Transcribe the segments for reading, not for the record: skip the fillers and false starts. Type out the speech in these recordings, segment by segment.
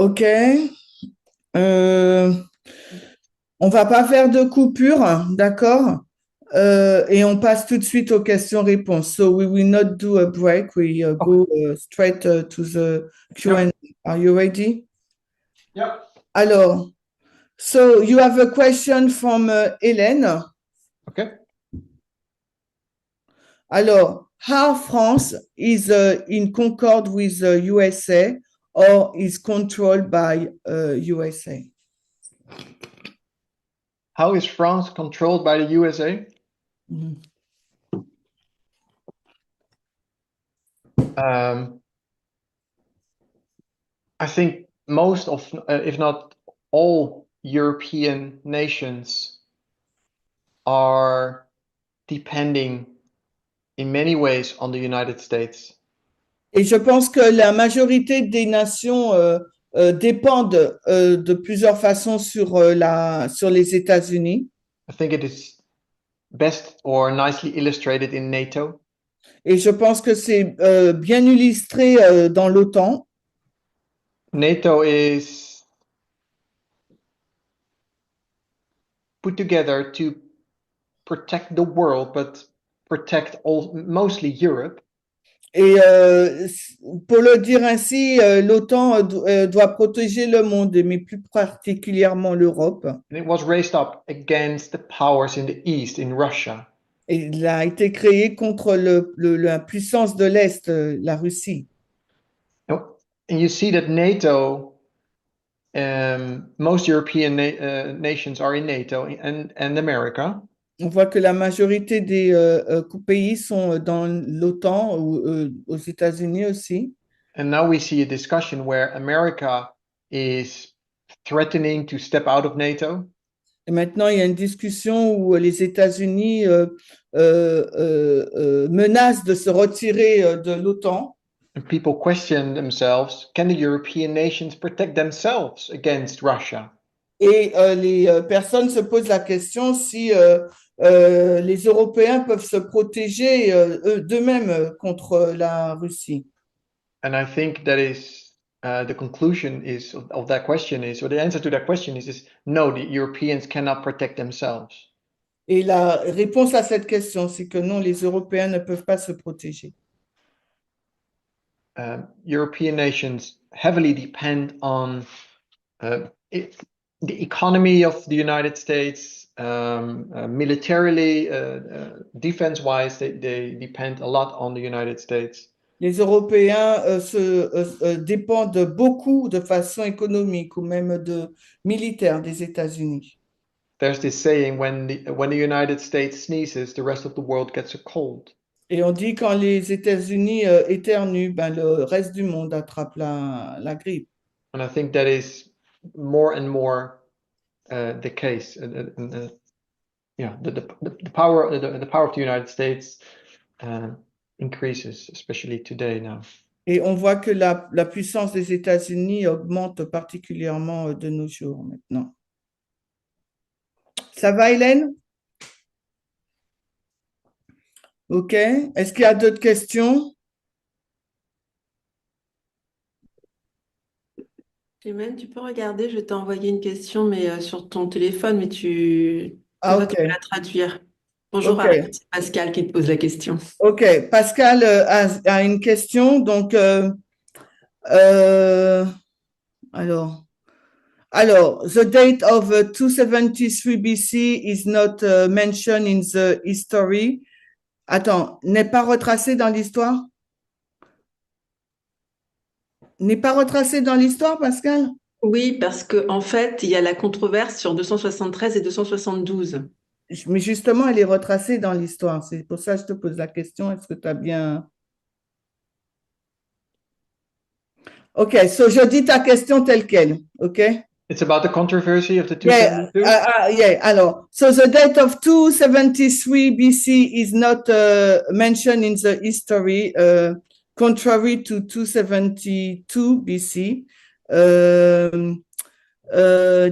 Ok. On va pas faire de coupure, d'accord? Et on passe tout de suite aux questions-réponses. So we will not do a break. We Okay. go straight to the Q&A. Yep. Are you ready? Yep. Alors, so you have a question from Hélène. Okay. Alors, how France is in concord with the USA or is controlled by USA? How is France controlled by the USA? Mhm. I think most of, if not all, European nations are depending in many ways on the United States. Et je pense que la majorité des nations dépendent de plusieurs façons sur les États-Unis. I think it is best or nicely illustrated in NATO. Et je pense que c'est bien illustré dans l'OTAN. NATO is put together to protect the world, but protect mostly Europe. Et pour le dire ainsi, l'OTAN doit protéger le monde, mais plus particulièrement l'Europe. And it was raised up against the powers in the East, in Russia. Et il a été créé contre la puissance de l'Est, la Russie. And you see that NATO, most European nations are in NATO and America. On voit que la majorité des pays sont dans l'OTAN ou aux États-Unis aussi. And now we see a discussion where America is threatening to step out of NATO. Et maintenant, il y a une discussion où les États-Unis menacent de se retirer de l'OTAN. And people question themselves, can the European nations protect themselves against Russia? Et les personnes se posent la question si les Européens peuvent se protéger d'eux-mêmes contre la Russie. And I think that is the conclusion is of that question is, or the answer to that question is no, the Europeans cannot protect themselves. Et la réponse à cette question, c'est que non, les Européens ne peuvent pas se protéger. European nations heavily depend on the economy of the United States, militarily, defense-wise, they depend a lot on the United States. Les Européens dépendent beaucoup de façon économique ou même militaire des États-Unis. There's this saying, when the United States sneezes, the rest of the world gets a cold. Et on dit quand les États-Unis éternuent, ben, le reste du monde attrape la grippe. And I think that is more and more the case. Yeah, the power of the United States increases, especially today now. Et on voit que la puissance des États-Unis augmente particulièrement de nos jours maintenant. Ça va, Hélène? OK. Est-ce qu'il y a d'autres questions? Clément, tu peux regarder, je t'ai envoyé une question mais sur ton téléphone, mais comme ça, OK. tu peux la traduire. Bonjour OK. Arjan, c'est Pascal qui te pose la question. OK. Pascal a une question. Donc, alors, the date of 273 BC is not mentioned in the history. Attends, n'est pas retracé dans l'histoire? N'est pas retracé dans l'histoire, Pascal? Oui, parce qu'en fait, il y a la controverse sur 273 et 272. Mais justement, elle est retracée dans l'histoire. C'est pour ça que je te pose la question. Est-ce que tu as bien... OK, so je dis ta question telle quelle. OK? It's about the controversy of the Yeah, 272. yeah. Alors, so the date of 273 BC is not mentioned in the history, contrary to 272 BC.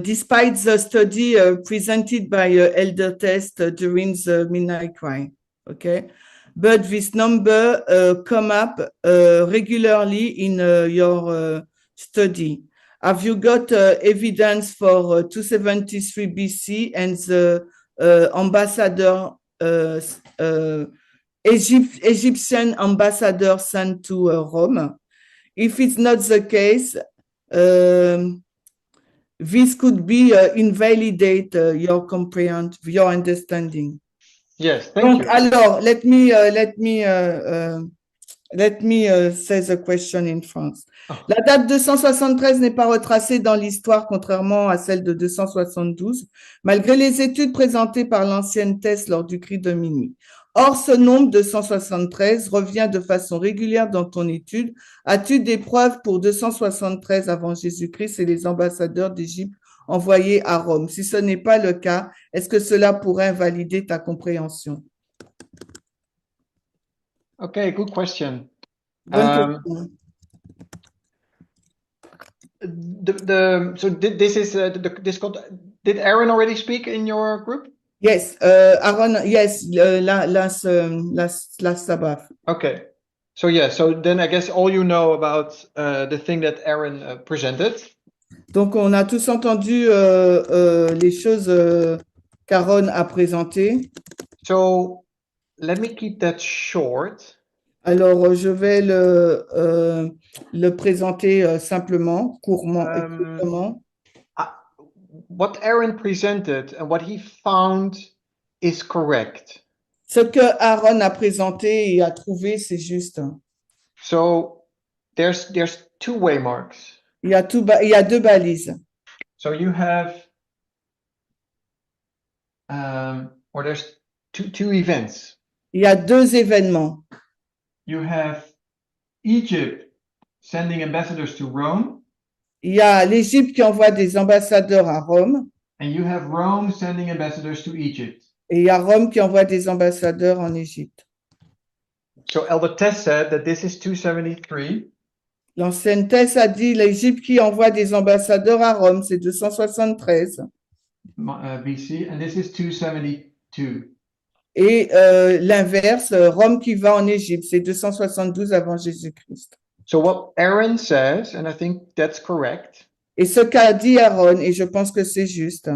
Despite the study presented by Elder Test during the Midnight Cry, okay? But this number come up regularly in your study. Have you got evidence for 273 BC and the ambassador, Egyptian ambassador sent to Rome? If it's not the case, this could be invalidate your understanding. Yes, thank Donc, you. alors, let me say the question in France. Oh. La date 273 n'est pas retracée dans l'histoire, contrairement à celle de 272, malgré les études présentées par l'ancienne thèse lors du cri de minuit. Or, ce nombre 273 revient de façon régulière dans ton étude. As-tu des preuves pour 273 avant Jésus-Christ et les ambassadeurs d'Égypte envoyés à Rome? Si ce n'est pas le cas, est-ce que cela pourrait invalider ta compréhension? Okay, good question. Bonne question. So did Aaron already speak in your group? Yes, Aaron, yes, last Sabbath. Okay. So yeah, so then I guess all you know about the thing that Aaron presented. Donc, on a tous entendu les choses qu'Aaron a présentées. So let me keep that short. Alors, je vais le présenter simplement, courtement. What Aaron presented and what he found is correct. Ce que Aaron a présenté et a trouvé, c'est juste. So there's two waymarks. Il y a deux balises. So you have or there's two events. Il y a deux événements. You have Egypt sending ambassadors to Rome. Il y a l'Égypte qui envoie des ambassadeurs à Rome. And you have Rome sending ambassadors to Egypt. Et il y a Rome qui envoie des ambassadeurs en Égypte. So Elder Tess said that this is 273. L'ancienne thèse a dit l'Égypte qui envoie des ambassadeurs à Rome, c'est 273. BC, and this is 272. Et l'inverse, Rome qui va en Égypte, c'est 272 avant Jésus-Christ. So what Aaron says, and I think that's correct. Et ce qu'a dit Aaron, et je pense que c'est juste,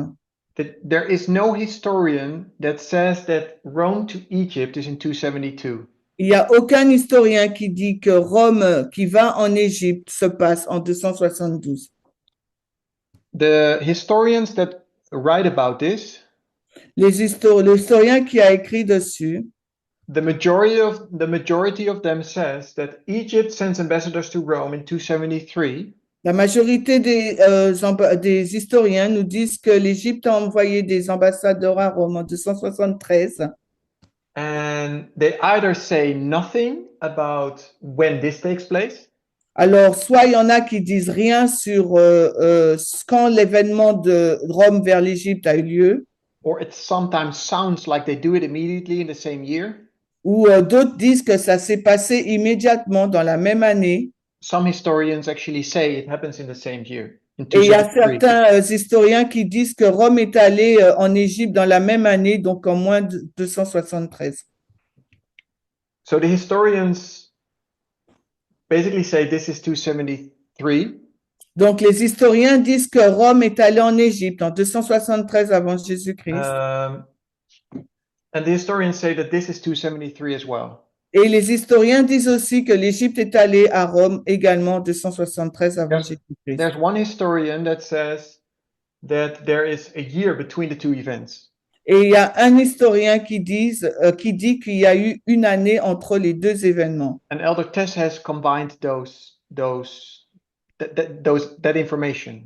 That there is no historian that says that Rome to Egypt is in 272. il n'y a aucun historien qui dit que Rome qui va en Égypte se passe en 272. The historians that write about this, L'historien qui a écrit dessus, the majority of them says that Egypt sends ambassadors to Rome in 273. la majorité des historiens nous disent que l'Égypte a envoyé des ambassadeurs à Rome en 273. And they either say nothing about when this takes place. Alors, soit il y en a qui disent rien sur quand l'événement de Rome vers l'Égypte a eu lieu, Or it sometimes sounds like they do it immediately in the same year. ou d'autres disent que ça s'est passé immédiatement dans la même année. Some historians actually say it happens in the same year. In Et il y a 273. certains historiens qui disent que Rome est allé en Égypte dans la même année, donc en moins de 273. So the historians basically say this is 273. Donc les historiens disent que Rome est allé en Égypte en 273 avant Jésus-Christ. And the historians say that this is 273 as well. Et les historiens disent aussi que l'Égypte est allée à Rome également en 273 avant Jésus-Christ. There's one historian that says that there is a year between the two events. Et il y a un historien qui dit qu'il y a eu une année entre les deux événements. And Elder Tess has combined that information.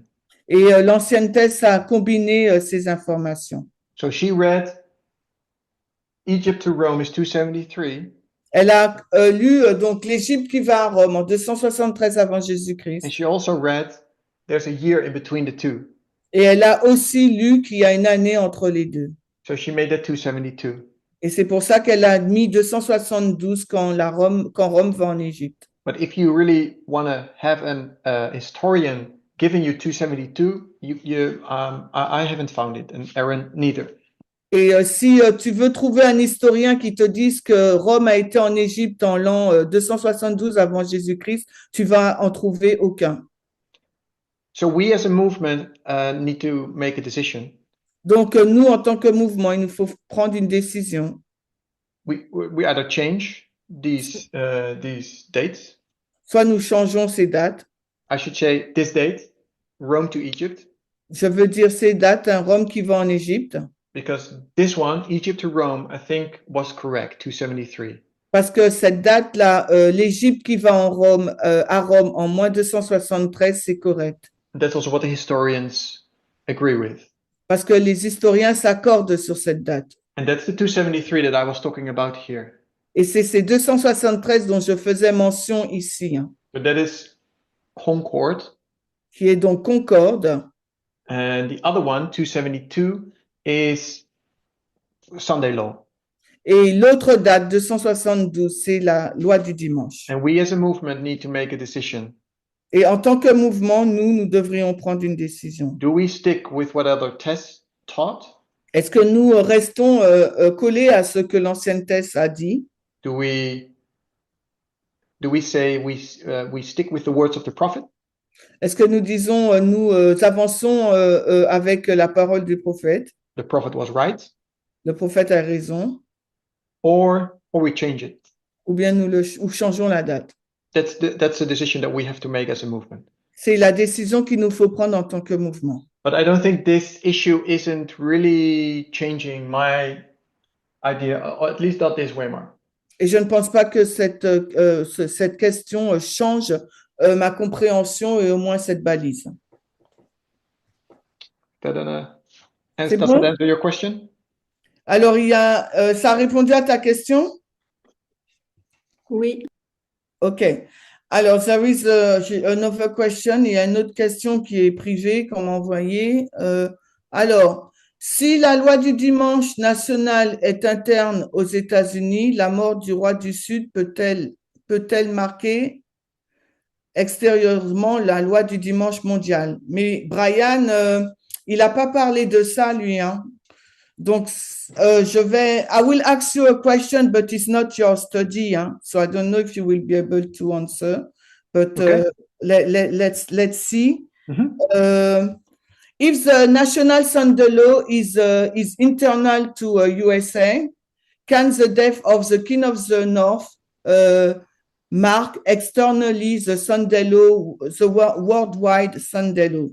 Et l'ancienne thèse a combiné ces informations. So she read Egypt to Rome is 273. Elle a lu donc l'Égypte qui va à Rome en 273 avant Jésus-Christ. And she also read there's a year in between the two. Et elle a aussi lu qu'il y a une année entre les deux. So she made that 272. Et c'est pour ça qu'elle a mis 272 quand Rome va en Égypte. But if you really want to have an historian giving you 272, I haven't found it, and Aaron neither. Et si tu veux trouver un historien qui te dise que Rome a été en Égypte en l'an 272 avant Jésus-Christ, tu vas en trouver aucun. So we as a movement need to make a decision. Donc nous, en tant que mouvement, il nous faut prendre une décision. We either change these dates. Soit nous changeons ces dates. I should say this date, Rome to Egypt. Je veux dire ces dates, un Rome qui va en Égypte. Because this one, Egypt to Rome, I think was correct, 273. Parce que cette date-là, l'Égypte qui va à Rome en moins 273, c'est correct. That's also what the historians agree with. Parce que les historiens s'accordent sur cette date. And that's the 273 that I was talking about here. Et c'est ces 273 dont je faisais mention ici, hein, But that is Concord. qui est donc concorde. And the other one, 272, is Sunday law. Et l'autre date, 272, c'est la loi du dimanche. And we as a movement need to make a decision. Et en tant que mouvement, nous devrions prendre une décision. Do we stick with what other tests taught? Est-ce que nous restons collés à ce que l'ancienne thèse a dit? Do we say we stick with the words of the prophet? Est-ce que nous disons, nous avançons avec la parole du prophète? The prophet was right. Le prophète a raison. Or we change it. Ou bien ou changeons la date. That's the decision that we have to make as a movement. C'est la décision qu'il nous faut prendre en tant que mouvement. But I don't think this issue isn't really changing my idea, or at least not this way, Mark. Et je ne pense pas que cette question change ma compréhension et au moins cette balise. Does C'est that bon? answer your question? Alors, ça a répondu à ta question? Oui. OK. Alors, there is another question. Il y a une autre question qui est privée qu'on m'a envoyée. Alors, si la loi du dimanche national est interne aux États-Unis, la mort du roi du Sud peut-elle marquer extérieurement la loi du dimanche mondial? Mais Brian, il n'a pas parlé de ça, lui, hein. Donc, I will ask you a question, but it's not your study, hein? So I don't know if you will be able to answer, but Okay. let's see. Mm-hmm. If the national Sunday law is internal to USA, can the death of the King of the North mark externally the Sunday law, the worldwide Sunday law?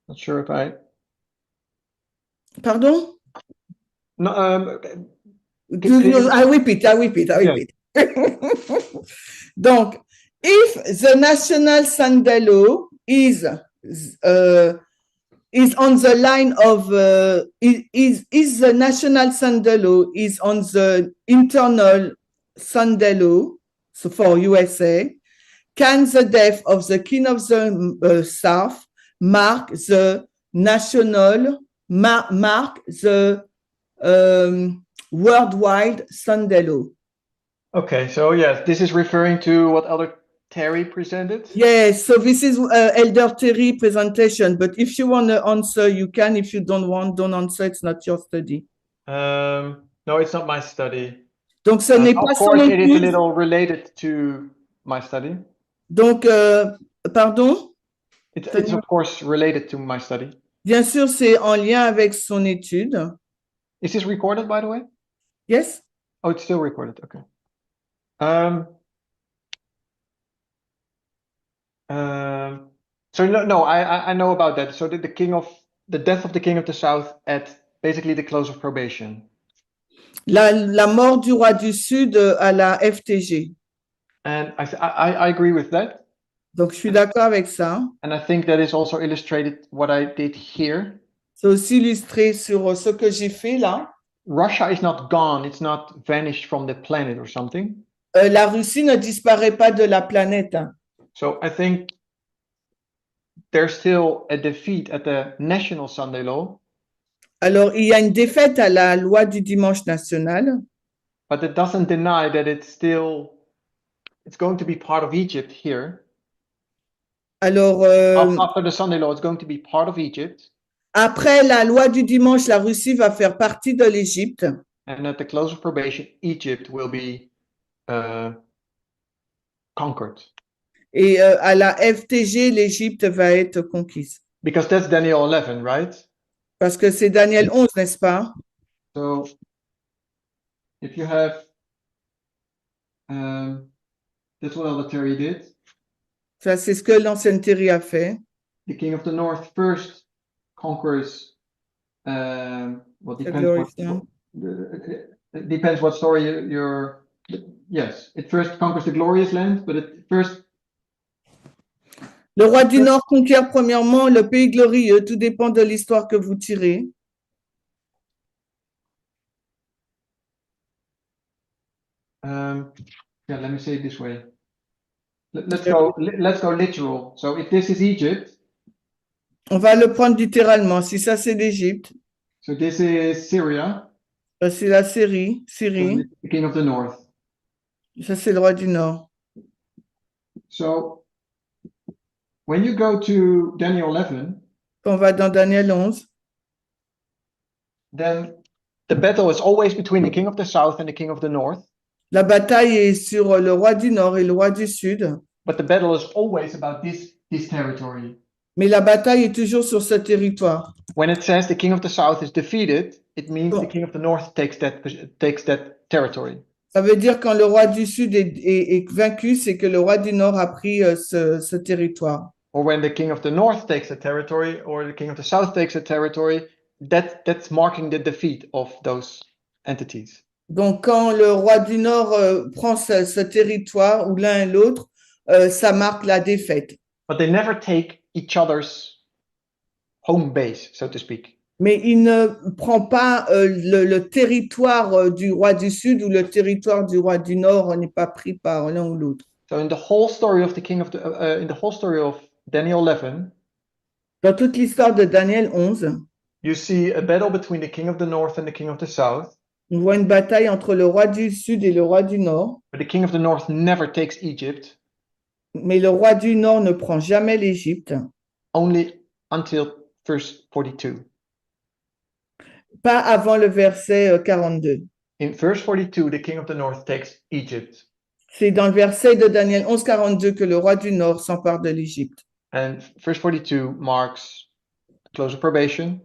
Not sure if I. Pardon? No. I repeat. Donc, if the national Sunday law is on the line of is the national Sunday law is on the internal Sunday law, so for USA, can the death of the King of the South mark the national mark the worldwide Sunday law? Okay, so yes, this is referring to what Elder Terry presented. Yes, so this is Elder Terry presentation, but if you want to answer, you can. If you don't answer, it's not your study. No, it's not my study. Donc, ce n'est pas Of course, son it is a étude. little related to my study. Donc, pardon? It's of course related to my study. Bien sûr, c'est en lien avec son étude. Is this recorded, by the way? Yes? Oh, it's still recorded. Okay. So no, I know about that. So the death of the king of the south at basically the close of probation. La mort du roi du Sud à la FTG. And I agree with that. Donc, je suis d'accord avec ça. And I think that is also illustrated what I did here. C'est aussi illustré sur ce que j'ai fait là. Russia is not gone. It's not vanished from the planet or something. La Russie ne disparaît pas de la planète, hein. So I think there's still a defeat at the national Sunday law, Alors, il y a une défaite à la loi du dimanche national, but it doesn't deny that it's going to be part of Egypt here. alors After the Sunday law, it's going to be part of Egypt, après la loi du dimanche, la Russie va faire partie de l'Égypte. and at the close of probation, Egypt will be conquered. Et à la FTG, l'Égypte va être conquise. Because that's Daniel 11, right? Parce que c'est Daniel 11, n'est-ce pas? So if you have, that's what Elder Terry did. Ça, c'est ce que l'ancienne Thérie a fait. The king of the north first conquers, well, The depends glorious what, land. it depends what story you're, yes, it first conquers the glorious land, but it first, Le roi du Nord conquiert premièrement le pays glorieux. Tout dépend de l'histoire que vous tirez. yeah, let me say it this way. Let's go literal. So if this is Egypt, On va le prendre littéralement. Si ça, c'est l'Égypte, so this is Syria, ça, c'est la Syrie. so Syrie. the king of the north. Ça, c'est le roi du Nord. So when you go to Daniel 11, Quand on va dans Daniel 11, then the battle is always between the king of the south and the king of the north. la bataille est sur le roi du Nord et le roi du Sud. But the battle is always about this territory. Mais la bataille est toujours sur ce territoire. When it says the king of the south is defeated, it means the king of the north takes that territory. Ça veut dire quand le roi du Sud est vaincu, c'est que le roi du Nord a pris ce territoire. Or when the king of the north takes a territory, or the king of the south takes a territory, that's marking the defeat of those entities. Donc, quand le roi du Nord prend ce territoire, ou l'un et l'autre, ça marque la défaite. But they never take each other's home base, so to speak. Mais il ne prend pas le territoire du roi du Sud ou le territoire du roi du Nord n'est pas pris par l'un ou l'autre. So in the whole story of the king of the, in the whole story of Daniel 11, Dans toute l'histoire de Daniel 11, you see a battle between the king of the north and the king of the south. on voit une bataille entre le roi du Sud et le roi du Nord, But the king of the north never takes Egypt, mais le roi du Nord ne prend jamais l'Égypte, only until verse 42. pas avant le verset 42. In verse 42, the king of the north takes Egypt. C'est dans le verset de Daniel 11, 42 que le roi du Nord s'empare de l'Égypte. And verse 42 marks close of probation,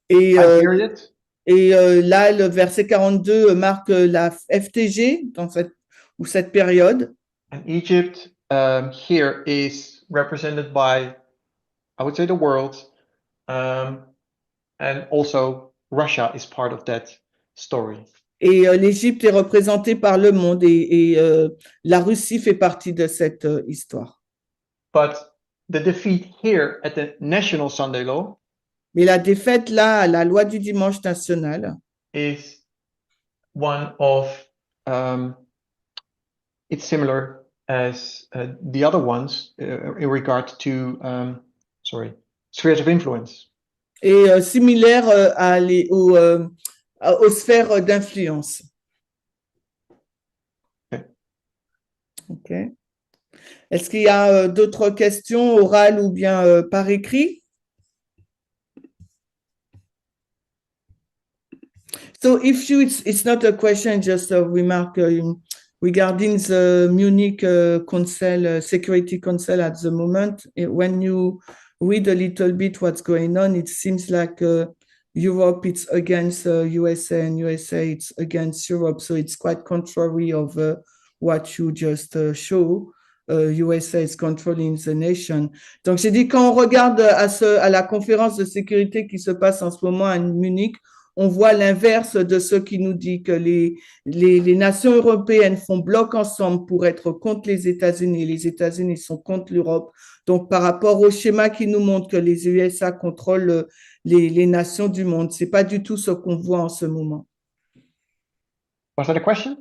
Et, time period, là, le verset 42 marque la FTG dans cette période. and Egypt here is represented by, I would say, the world, and also Russia is part of that story. Et l'Égypte est représentée par le monde et la Russie fait partie de cette histoire. But the defeat here at the national Sunday law Mais la défaite là, à la loi du dimanche national, is one of, it's similar as the other ones in regard to, spheres of influence. est similaire aux sphères d'influence. Okay. OK. Est-ce qu'il y a d'autres questions orales ou bien par écrit? So if it's not a question, just a remark regarding the Munich Council, Security Council at the moment. When you read a little bit what's going on, it seems like Europe it's against USA and USA it's against Europe. So it's quite contrary of what you just show. USA is controlling the nation. Donc j'ai dit quand on regarde à la conférence de sécurité qui se passe en ce moment à Munich, on voit l'inverse de ce qui nous dit que les nations européennes font bloc ensemble pour être contre les États-Unis. Les États-Unis sont contre l'Europe. Donc, par rapport au schéma qui nous montre que les USA contrôlent les nations du monde, c'est pas du tout ce qu'on voit en ce moment. Was that a question?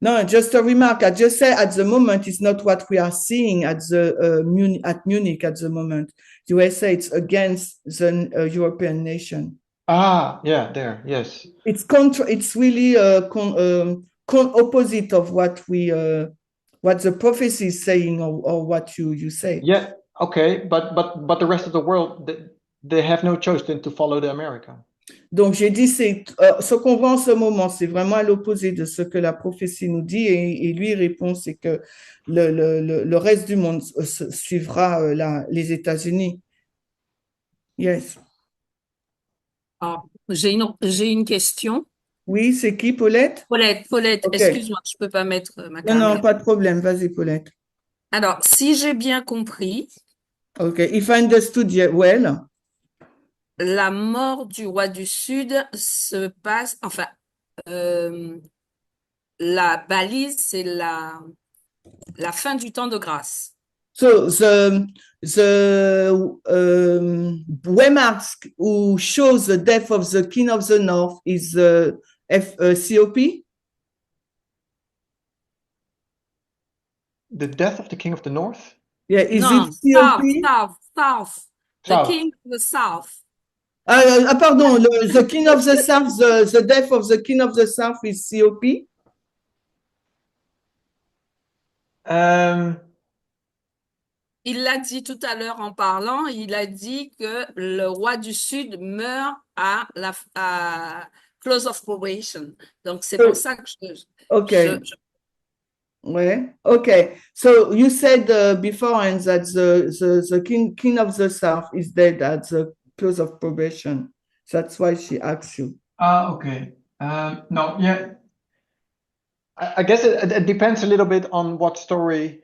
No, just a remark. I just say at the moment it's not what we are seeing at the Munich at the moment. The USA it's against the European nation. Ah, yeah, there, yes. It's contra. It's really opposite of what what the prophecy is saying or what you say. Yeah, okay, but the rest of the world, they have no choice than to follow the America. Donc j'ai dit c'est ce qu'on voit en ce moment, c'est vraiment à l'opposé de ce que la prophétie nous dit et lui répond c'est que le reste du monde suivra les États-Unis. Yes. Alors, j'ai une question. Oui, c'est qui, Paulette? Paulette, Ok. excuse-moi, je peux pas mettre ma Non, caméra. non, pas de problème. Vas-y, Paulette. Alors, si j'ai bien compris, Ok. If I understood well, la mort du roi du Sud se passe, enfin, la balise, c'est la fin du temps de grâce. so the waymark who shows the death of the king of the north is COP. The death of the king of the north? Yeah, is Non, it COP? South. The South. king of the South. Pardon, the king of the south, the death of the king of the south is COP. Il l'a dit tout à l'heure en parlant, il a dit que le roi du Sud meurt à close of probation. Donc, c'est pour ça que Okay. Ouais. Okay. So you said beforehand that the king of the south is dead at the close of probation. That's why she asked you. Ah, okay. No, yeah. I guess it depends a little bit on what story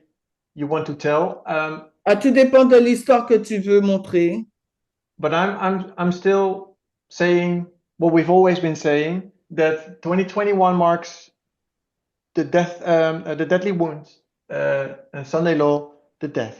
you want to tell. Tout dépend de l'histoire que tu veux montrer. But I'm still saying what we've always been saying, that 2021 marks the death, the deadly wound, Sunday law, the death.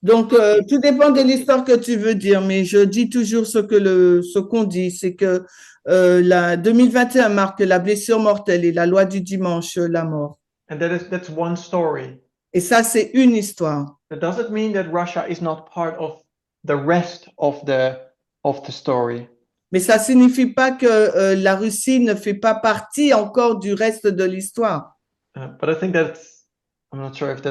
Donc, tout dépend de l'histoire que tu veux dire, mais je dis toujours ce qu'on dit, c'est que la 2021 marque la blessure mortelle et la loi du dimanche, la mort. And that's one story. Et ça, c'est une histoire. But does it mean that Russia is not part of the rest of the story? Mais ça signifie pas que la Russie ne fait pas partie encore du reste de l'histoire. But I think I'm not sure if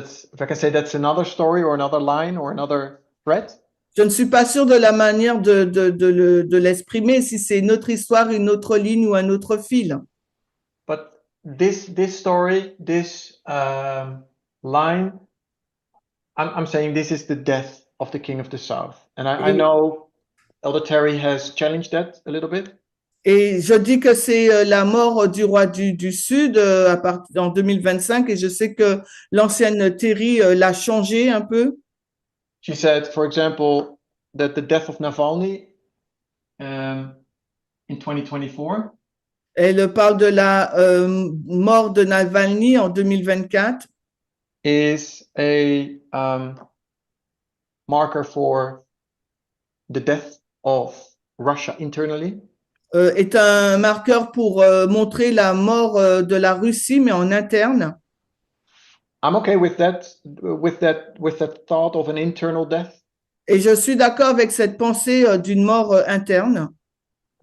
I can say that's another story or another line or another thread. Je ne suis pas sûre de la manière de l'exprimer, si c'est une autre histoire, une autre ligne ou un autre fil. But this story, this line, I'm saying this is the death of the king of the south. And I know Elder Terry has challenged that a little bit. Et je dis que c'est la mort du roi du Sud en 2025 et je sais que l'ancienne Terry l'a changé un peu. She said, for example, that the death of Navalny in 2024 Elle parle de la mort de Navalny en 2024 is a marker for the death of Russia internally. est un marqueur pour montrer la mort de la Russie, mais en interne. I'm okay with that thought of an internal death. Et je suis d'accord avec cette pensée d'une mort interne.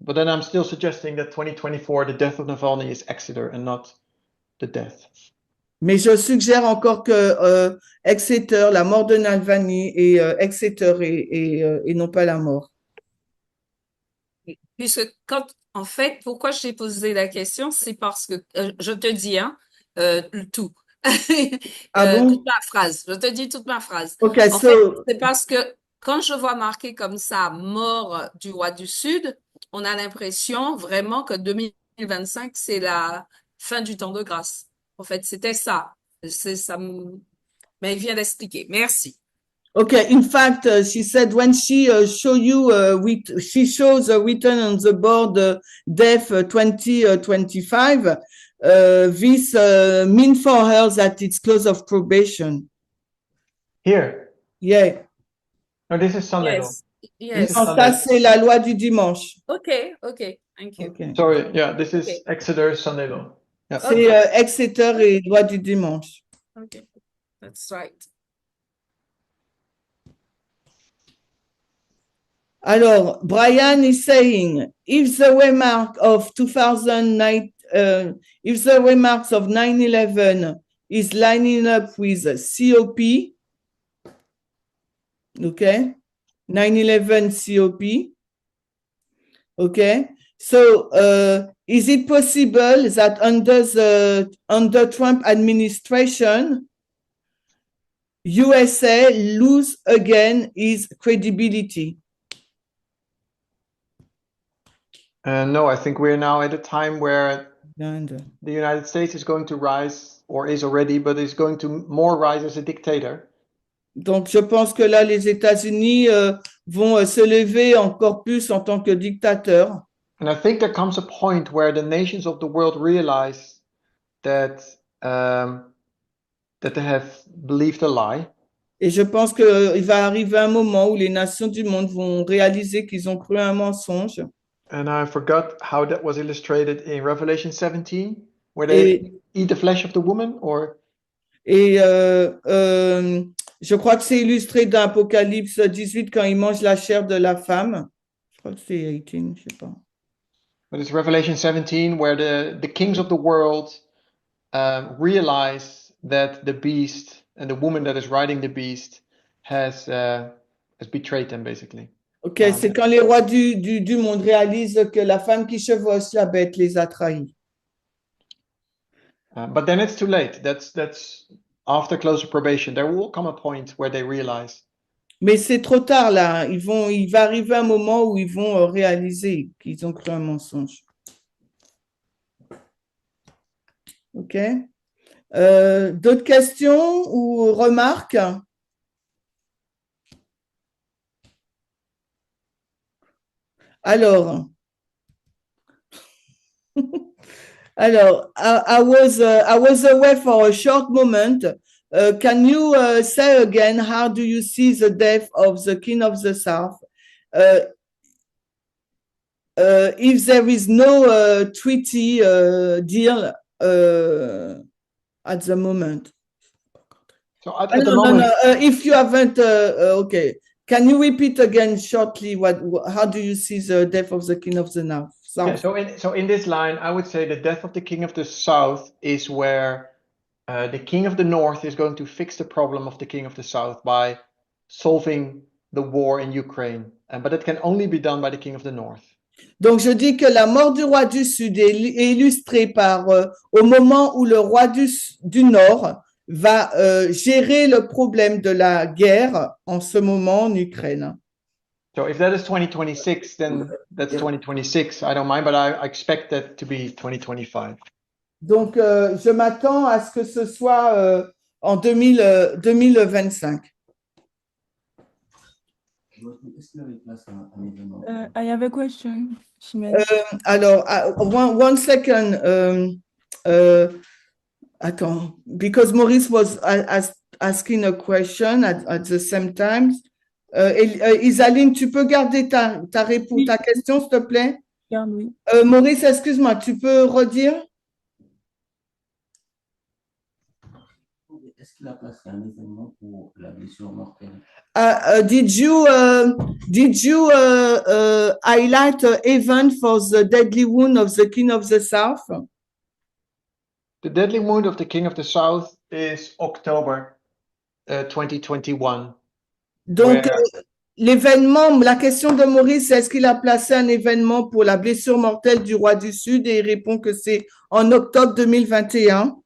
But then I'm still suggesting that 2024, the death of Navalny is Exeter and not the death. Mais je suggère encore que Exeter, la mort de Navalny, et Exeter et non pas la mort. Puisque en fait, pourquoi je t'ai posé la question, c'est parce que je te dis tout. Ah bon? Toute ma phrase. Je te dis toute ma phrase. Okay, En fait, c'est parce que quand je vois marqué comme ça mort du roi du Sud, on a l'impression vraiment que 2025, c'est la fin du temps de grâce. En fait, c'était ça. C'est ça. Mais il vient d'expliquer. Merci. Okay, in fact, she said when she show you, she shows written on the board death 2025. This mean for her that it's close of probation. Here. Yeah. No, this is Sunday law. Yes. Non, ça c'est la loi du dimanche. Okay. Thank you. Okay. Sorry, yeah, this is Exeter Sunday law. Yeah. C'est Exeter et loi du dimanche. Okay, that's right. Alors, Brian is saying, if the remark of 2009, if the remarks of 9/11 is lining up with COP, okay, 9/11 COP, okay. So, is it possible that under Trump administration, USA lose again its credibility? No, I think we're now at a time where And, the United States is going to rise, or is already, but is going to more rise as a dictator. Donc, je pense que là, les États-Unis vont se lever encore plus en tant que dictateurs. And I think there comes a point where the nations of the world realize that that they have believed a lie. Et je pense qu'il va arriver un moment où les nations du monde vont réaliser qu'ils ont cru un mensonge. And I forgot how that was illustrated in Revelation 17, where they eat the flesh of the woman, or Et je crois que c'est illustré dans Apocalypse 18 quand ils mangent la chair de la femme. Je crois que c'est 18, je sais pas. but it's Revelation 17 where the kings of the world realize that the beast and the woman that is riding the beast has betrayed them, basically. Ok, c'est quand les rois du monde réalisent que la femme qui chevauche la bête les a trahis. But then it's too late. That's after closer probation. There will come a point where they realize. Mais c'est trop tard là. Il va arriver un moment où ils vont réaliser qu'ils ont cru un mensonge. Ok. D'autres questions ou remarques? Alors, I was away for a short moment. Can you say again, how do you see the death of the King of the South? If there is no treaty deal at the moment. So at the moment, no. If you haven't, okay. Can you repeat again shortly how do you see the death of the King of the North? yeah, so in this line, I would say the death of the King of the South is where the King of the North is going to fix the problem of the King of the South by solving the war in Ukraine. But it can only be done by the King of the North. Donc, je dis que la mort du roi du Sud est illustrée par au moment où le roi du Nord va gérer le problème de la guerre en ce moment en Ukraine. So if that is 2026, then that's 2026. I don't mind, but I expect that to be 2025. Donc, je m'attends à ce que ce soit en 2025. I have a question. Alors, one second. Attends, because Maurice was asking a question at the same time. Isaline, tu peux garder ta question, s'il te plaît? Oui. Maurice, excuse-moi, tu peux redire? Est-ce qu'il a placé un événement pour la blessure mortelle? Did you highlight an event for the deadly wound of the King of the South? The deadly wound of the King of the South is October 2021. Donc, l'événement, la question de Maurice, c'est est-ce qu'il a placé un événement pour la blessure mortelle du roi du Sud? Et il répond que c'est en octobre 2021.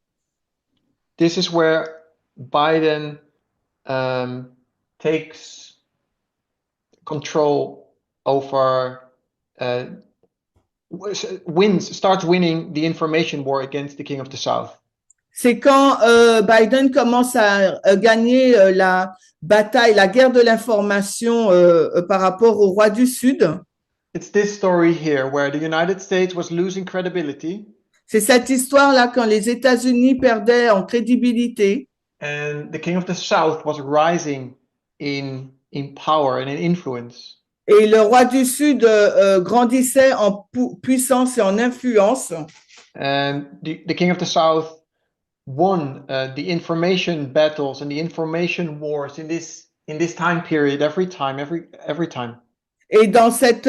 This is where Biden takes control over, starts winning the information war against the King of the South. C'est quand Biden commence à gagner la bataille, la guerre de l'information par rapport au roi du Sud. It's this story here where the United States was losing credibility. C'est cette histoire-là quand les États-Unis perdaient en crédibilité. And the King of the South was rising in power and in influence. Et le roi du Sud grandissait en puissance et en influence. And the king of the south won the information battles and the information wars in this time period every time. Et dans cette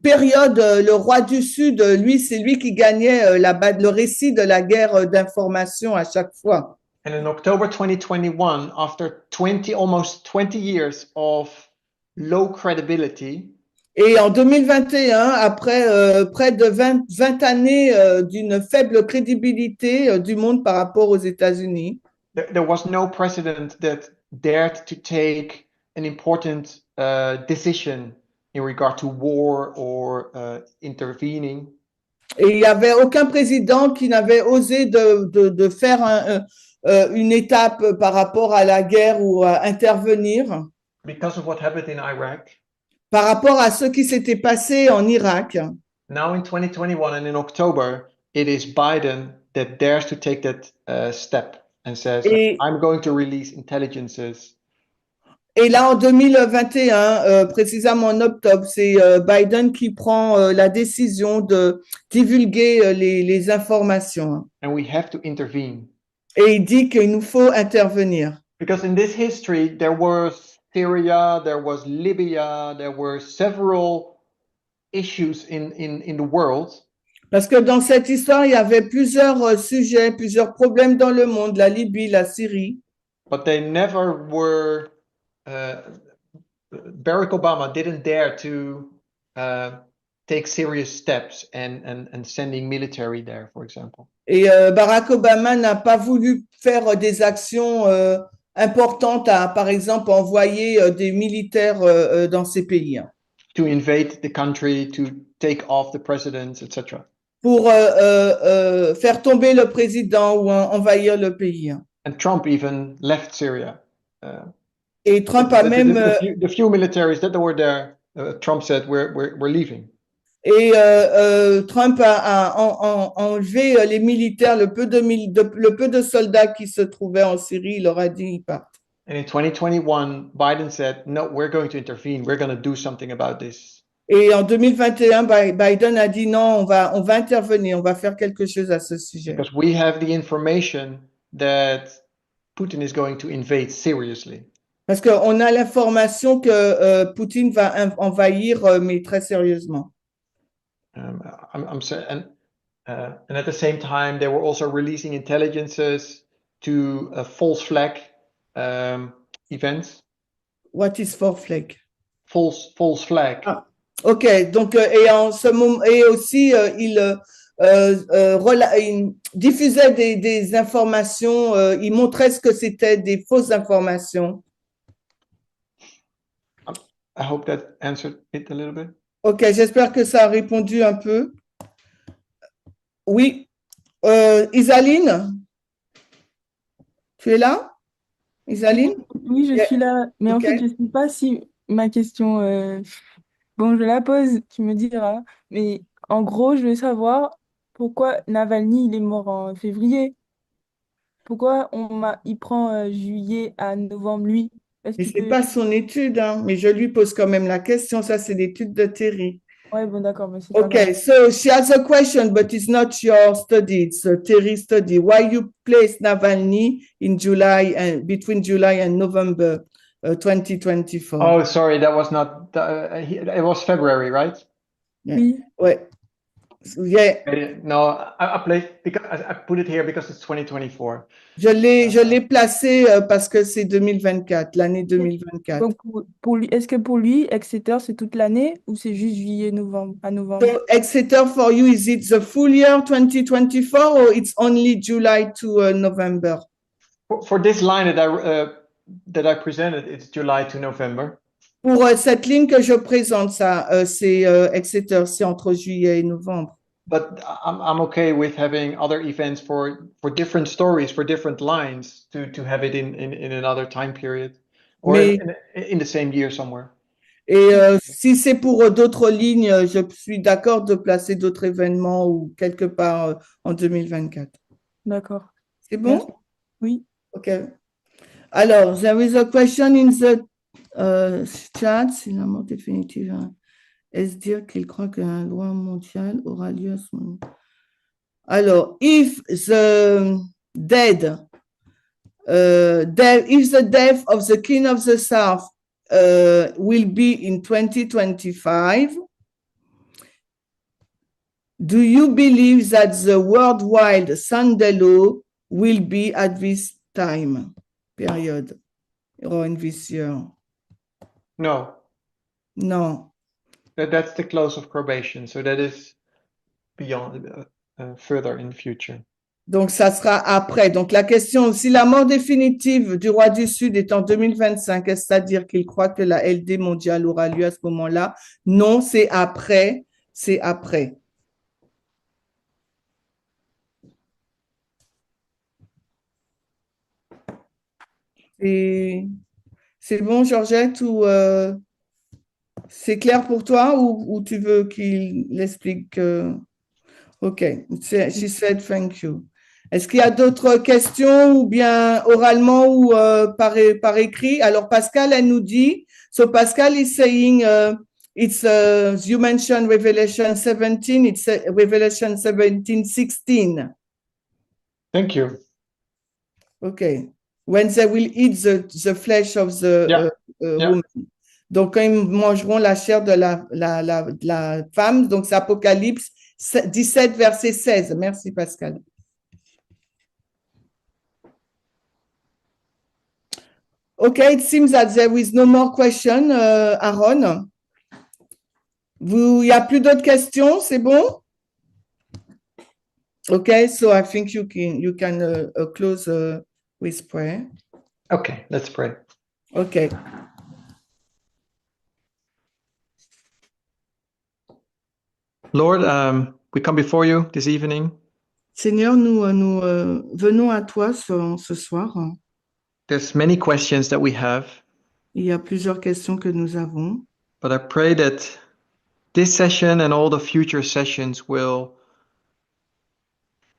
période, le roi du Sud, lui, c'est lui qui gagnait le récit de la guerre d'information à chaque fois. And in October 2021, after almost 20 years of low credibility, Et en 2021, après près de 20 années d'une faible crédibilité du monde par rapport aux États-Unis, there was no president that dared to take an important decision in regard to war or intervening. et il n'y avait aucun président qui n'avait osé de faire une étape par rapport à la guerre ou à intervenir Because of what happened in Iraq. par rapport à ce qui s'était passé en Irak. Now in 2021 and in October, it is Biden that dares to take that step and says, I'm going to release intelligences. Et là, en 2021, précisément en octobre, c'est Biden qui prend la décision de divulguer les informations. And we have to intervene. Et il dit qu'il nous faut intervenir. Because in this history, there was Syria, there was Libya, there were several issues in the world. Parce que dans cette histoire, il y avait plusieurs sujets, plusieurs problèmes dans le monde, la Libye, la Syrie. But they never were. Barack Obama didn't dare to take serious steps and sending military there, for example. Et Barack Obama n'a pas voulu faire des actions importantes à, par exemple, envoyer des militaires dans ces pays. To invade the country, to take off the presidents, etc. Pour faire tomber le président ou envahir le pays. And Trump even left Syria. Et Trump a même the few militaries that were there, Trump said we're leaving. Et Trump a enlevé les militaires, le peu de soldats qui se trouvaient en Syrie, il leur a dit ils partent. And in 2021, Biden said, no, we're going to intervene. We're going to do something about this. Et en 2021, Biden a dit non, on va intervenir, on va faire quelque chose à ce sujet. Because we have the information that Putin is going to invade seriously. Parce qu'on a l'information que Poutine va envahir, mais très sérieusement. I'm saying, and at the same time, they were also releasing intelligences to false flag events. What is false flag? False flag. Ah, ok, donc et en ce moment et aussi il diffusait des informations, il montrait ce que c'était des fausses informations. I hope that answered it a little bit. Ok, j'espère que ça a répondu un peu. Oui. Isaline, tu es là? Isaline? Oui, je suis là. Mais en Ok. fait, je ne sais pas si ma question... Bon, je la pose, tu me diras. Mais en gros, je veux savoir pourquoi Navalny, il est mort en février. Pourquoi il prend juillet à novembre, lui? Est-ce Mais qu'il c'est peut... pas son étude, hein, mais je lui pose quand même la question. Ça, c'est l'étude de Terry. Ouais, bon, d'accord, mais c'est pas Okay, grave. so she has a question, but it's not your study. It's a Terry's study. Why you placed Navalny in July and between July and November 2024? Oh, sorry, that was not. It was February, right? Oui, Ouais. Yeah. No, I placed because I put it here because it's 2024. Je l'ai placé parce que c'est 2024, l'année 2024. donc pour lui, est-ce que pour lui, Exeter, c'est toute l'année ou c'est juste juillet, novembre, à novembre? So Exeter for you, is it the full year 2024 or it's only July to November? For this line that I presented, it's July to November. Pour cette ligne que je présente, ça, c'est Exeter, c'est entre juillet et novembre. But I'm okay with having other events for different stories, for different lines, to have it in another time period, or Mais- in the same year somewhere. Et si c'est pour d'autres lignes, je suis d'accord de placer d'autres événements ou quelque part en 2024. D'accord. C'est bon? Merci. Oui. OK. Alors, there is a question in the chat. C'est la mort définitive. Est-ce dire qu'il croit qu'un droit mondial aura lieu à ce moment? Alors, if the dead, if the death of the King of the South will be in 2025, do you believe that the worldwide Sunday law will be at this time period or in this year? No, No. that's the close of probation. So that is beyond, further in the future. Donc, ça sera après. Donc, la question, si la mort définitive du roi du Sud est en 2025, est-ce c'est-à-dire qu'il croit que la LD mondiale aura lieu à ce moment-là? Non, c'est après. C'est après. C'est bon, Georgette, ou c'est clair pour toi ou tu veux qu'il l'explique? OK. She said thank you. Est-ce qu'il y a d'autres questions ou bien oralement ou par écrit? Alors, Pascal, elle nous dit, so Pascal is saying, it's, you mentioned Revelation 17, it's Revelation 17:16. Thank you. OK. When they will eat the flesh of the Yeah. Yeah. woman. Donc, quand ils mangeront la chair de la femme, donc c'est Apocalypse 17, verset 16. Merci, Pascal. Okay, it seems that there is no more question, Aaron. Il n'y a plus d'autres questions, c'est bon? Okay, so I think you can close with prayer. Okay, let's pray. Okay. Lord, we come before you this evening. Seigneur, nous venons à toi ce soir. There's many questions that we have, Il y a plusieurs questions que nous avons. but I pray that this session and all the future sessions will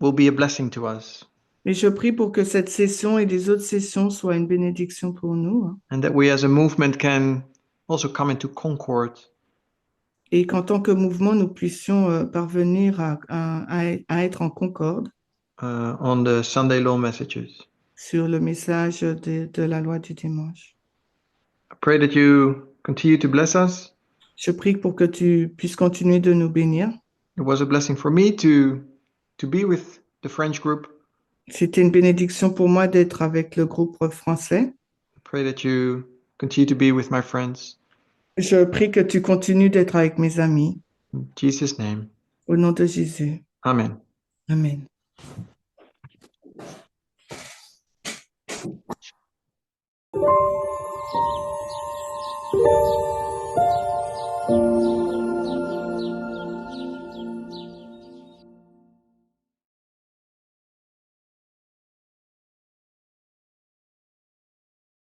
be a blessing to us, Et je prie pour que cette session et les autres sessions soient une bénédiction pour nous. and that we as a movement can also come into concord Et qu'en tant que mouvement, nous puissions parvenir à être en concorde on the Sunday law messages. sur le message de la loi du dimanche. I pray that you continue to bless us. Je prie pour que tu puisses continuer de nous bénir. It was a blessing for me to be with the French group. C'était une bénédiction pour moi d'être avec le groupe français. I pray that you continue to be with my friends. Je prie que tu continues d'être avec mes amis. In Jesus' name. Au nom de Jésus. Amen. Amen.